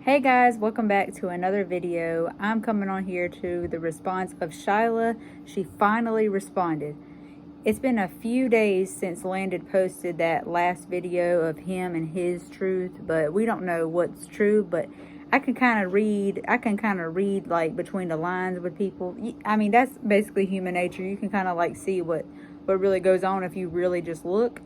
Hey guys, welcome back to another video. I'm coming on here to the response of Shyla. She finally responded. It's been a few days since Landon posted that last video of him and his truth, but we don't know what's true, but I can kind of read like between the lines with people. I mean, that's basically human nature. You can kind of like see what really goes on if you really just look.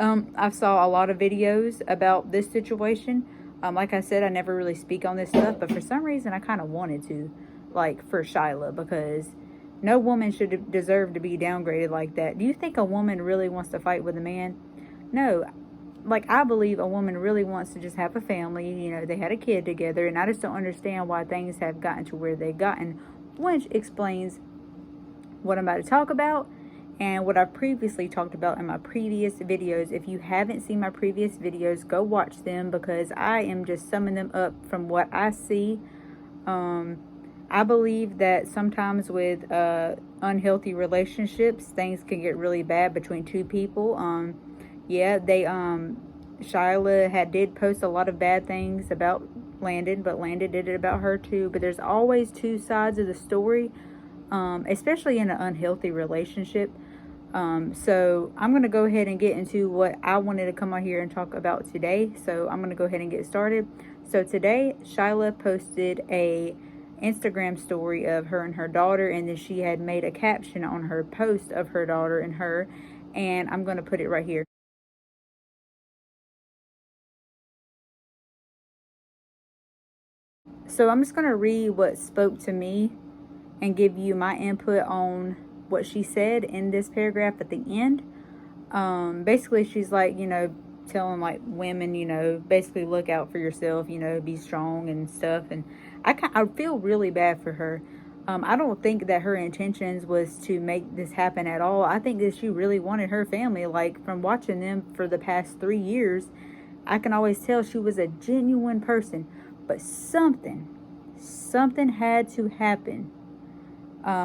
I saw a lot of videos about this situation. Like I said, I never really speak on this stuff, but for some reason I kind of wanted to, like for Shyla, because no woman should deserve to be downgraded like that. Do you think a woman really wants to fight with a man? No. Like, I believe a woman really wants to just have a family. You know, they had a kid together, and I just don't understand why things have gotten to where they've gotten, which explains what I'm about to talk about and what I've previously talked about in my previous videos. If you haven't seen my previous videos, go watch them, because I am just summing them up from what I see. I believe that sometimes with unhealthy relationships, things can get really bad between two people. Shyla did post a lot of bad things about Landon, but Landon did it about her too. But there's always two sides of the story, especially in an unhealthy relationship. So I'm going to go ahead and get into what I wanted to come out here and talk about today. So I'm going to go ahead and get started. So today, Shyla posted a Instagram story of her and her daughter, and then she had made a caption on her post of her daughter and her, and I'm going to put it right here. So I'm just going to read what spoke to me and give you my input on what she said in this paragraph at the end. Basically, she's like, telling like women, basically look out for yourself, be strong and stuff. And I feel really bad for her. I don't think that her intentions was to make this happen at all. I think that she really wanted her family. Like, from watching them for the past 3 years, I can always tell she was a genuine person. But something had to happen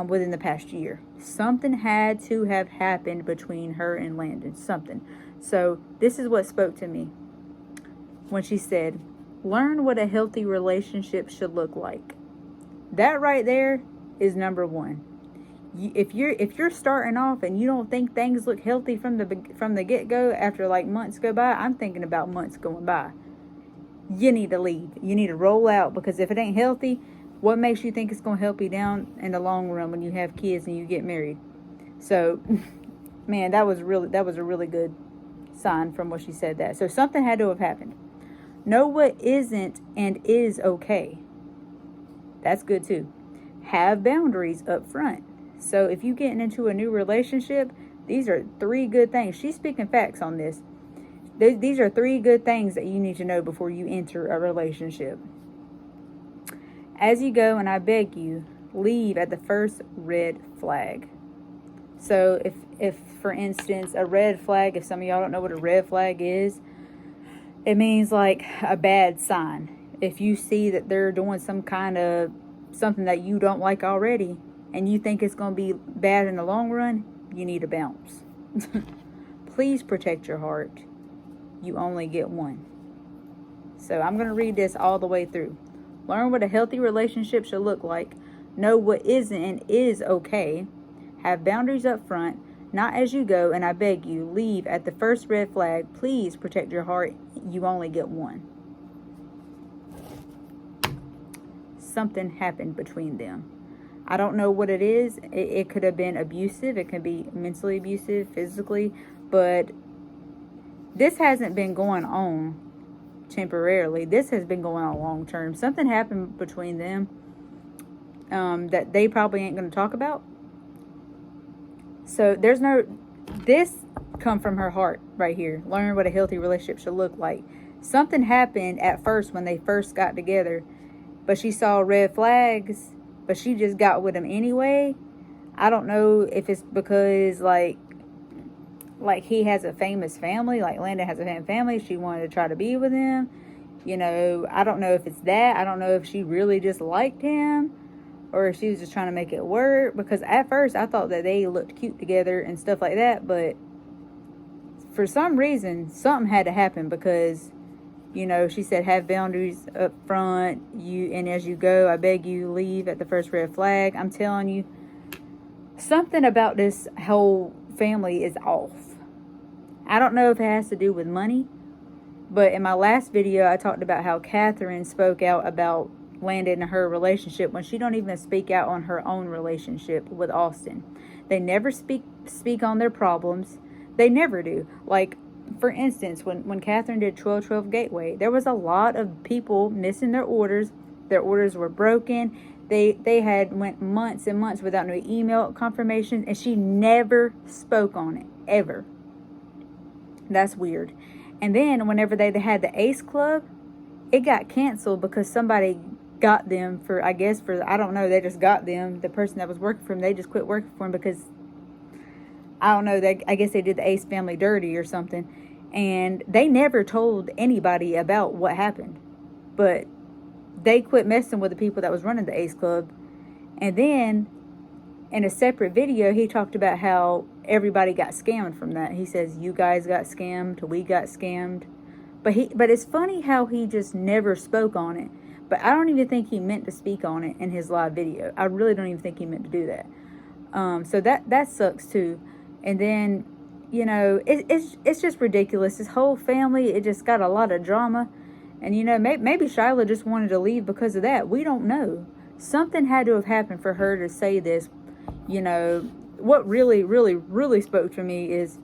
within the past year. Something had to have happened between her and Landon. Something. So this is what spoke to me when she said, "Learn what a healthy relationship should look like." That right there is number one. If you're starting off and you don't think things look healthy from the get-go, after like months go by, I'm thinking about months going by, you need to leave. You need to roll out, because if it ain't healthy, what makes you think it's going to help you down in the long run when you have kids and you get married? So, man, that was a really good sign from what she said that. So something had to have happened. Know what isn't and is okay. That's good too. Have boundaries up front. So if you're getting into a new relationship, these are 3 good things. She's speaking facts on this. These are 3 good things that you need to know before you enter a relationship. As you go, and I beg you, leave at the first red flag. So if for instance, a red flag, if some of y'all don't know what a red flag is, it means like a bad sign. If you see that they're doing something that you don't like already, and you think it's going to be bad in the long run, you need to bounce. Please protect your heart. You only get one. So I'm going to read this all the way through. Learn what a healthy relationship should look like. Know what isn't and is okay. Have boundaries up front, not as you go, and I beg you, leave at the first red flag. Please protect your heart. You only get one. Something happened between them. I don't know what it is. It could have been abusive. It could be mentally abusive, physically, but this hasn't been going on temporarily. This has been going on long term. Something happened between them that they probably ain't going to talk about. So this come from her heart right here. Learn what a healthy relationship should look like. Something happened at first when they first got together, but she saw red flags, but she just got with him anyway. I don't know if it's because like he has a famous family, like Landon has a famous family. She wanted to try to be with him. I don't know if it's that. I don't know if she really just liked him, or if she was just trying to make it work. Because at first I thought that they looked cute together and stuff like that. But for some reason, something had to happen, because You know, she said, have boundaries up front. And as you go, I beg you, leave at the first red flag. I'm telling you, something about this whole family is off. I don't know if it has to do with money, but in my last video, I talked about how Catherine spoke out about Landon and her relationship when she don't even speak out on her own relationship with Austin. They never speak on their problems. They never do. Like, for instance, when Catherine did 1212 Gateway, there was a lot of people missing their orders. Their orders were broken. They had went months and months without no email confirmation, and she never spoke on it, ever. That's weird. And then whenever they had the Ace Club, it got canceled because somebody got them for, I don't know, they just got them. The person that was working for them, they just quit working for them because, I don't know, I guess they did the Ace family dirty or something. And they never told anybody about what happened. But they quit messing with the people that was running the Ace Club. And then, in a separate video, he talked about how everybody got scammed from that. He says, you guys got scammed, we got scammed. But it's funny how he just never spoke on it. But I don't even think he meant to speak on it in his live video. I really don't even think he meant to do that. So that sucks too. And then, you know, it's just ridiculous. This whole family, it just got a lot of drama. And, you know, maybe Shyla just wanted to leave because of that. We don't know. Something had to have happened for her to say this. You know, what really, really, really spoke to me is,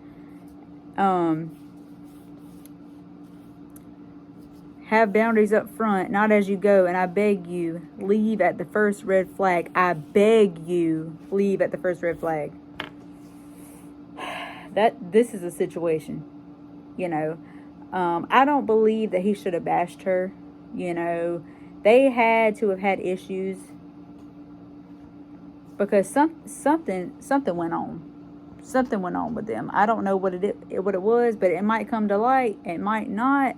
have boundaries up front, not as you go, and I beg you, leave at the first red flag. I beg you, leave at the first red flag. This is a situation, you know. I don't believe that he should have bashed her. You know, they had to have had issues because something went on. Something went on with them. I don't know what it was, but it might come to light. It might not.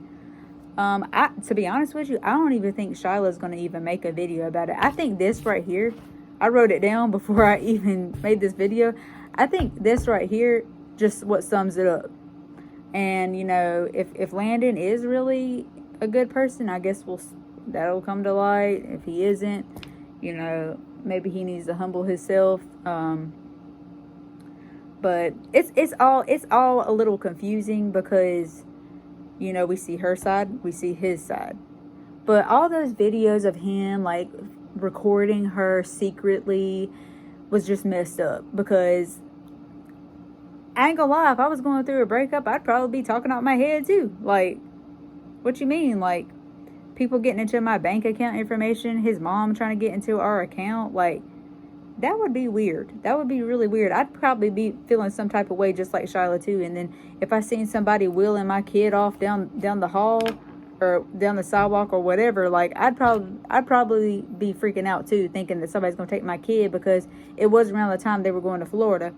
To be honest with you, I don't even think Shyla's going to even make a video about it. I think this right here, I wrote it down before I even made this video. I think this right here just what sums it up. And, you know, if Landon is really a good person, I guess that'll come to light. If he isn't, you know, maybe he needs to humble himself. But it's all a little confusing because, you know, we see her side, we see his side. But all those videos of him, like, recording her secretly was just messed up. Because, I ain't gonna lie, if I was going through a breakup, I'd probably be talking out my head, too. Like, what you mean? Like, people getting into my bank account information, his mom trying to get into our account, like, that would be weird. That would be really weird. I'd probably be feeling some type of way just like Shyla too. And then if I seen somebody wheeling my kid off down the hall or down the sidewalk or whatever, like I'd probably be freaking out too, thinking that somebody's gonna take my kid because it was around the time they were going to Florida.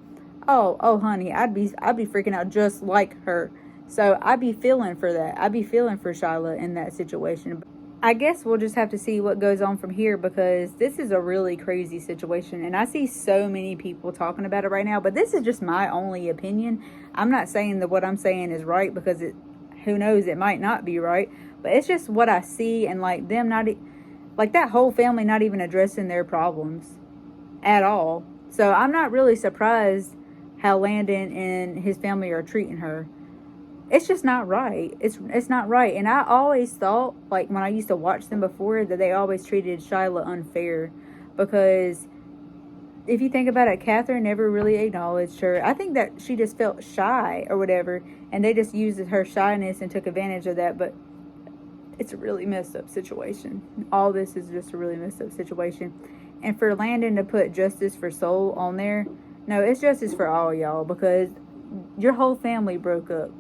Oh honey, I'd be freaking out just like her. So I'd be feeling for that. I'd be feeling for Shyla in that situation. I guess we'll just have to see what goes on from here because this is a really crazy situation. And I see so many people talking about it right now. But this is just my only opinion. I'm not saying that what I'm saying is right because who knows, it might not be right. But it's just what I see and like them like that whole family not even addressing their problems at all. So I'm not really surprised how Landon and his family are treating her. It's just not right. It's not right. And I always thought, like when I used to watch them before, that they always treated Shyla unfair. Because if you think about it, Catherine never really acknowledged her. I think that she just felt shy or whatever. And they just used her shyness and took advantage of that. But it's a really messed up situation. All this is just a really messed up situation. And for Landon to put justice for Soul on there, no, it's justice for all y'all. Because your whole family broke up.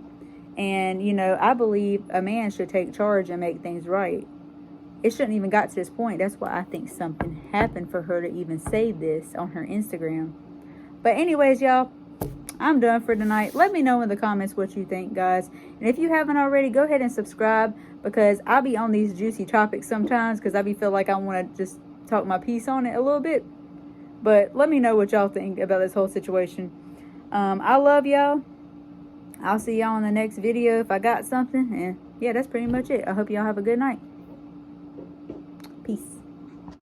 And, you know, I believe a man should take charge and make things right. It shouldn't even got to this point. That's why I think something happened for her to even say this on her Instagram. But anyways, y'all, I'm done for tonight. Let me know in the comments what you think, guys. And if you haven't already, go ahead and subscribe because I'll be on these juicy topics sometimes because I feel like I want to just talk my piece on it a little bit. But let me know what y'all think about this whole situation. I love y'all. I'll see y'all in the next video if I got something. And yeah, that's pretty much it. I hope y'all have a good night. Peace.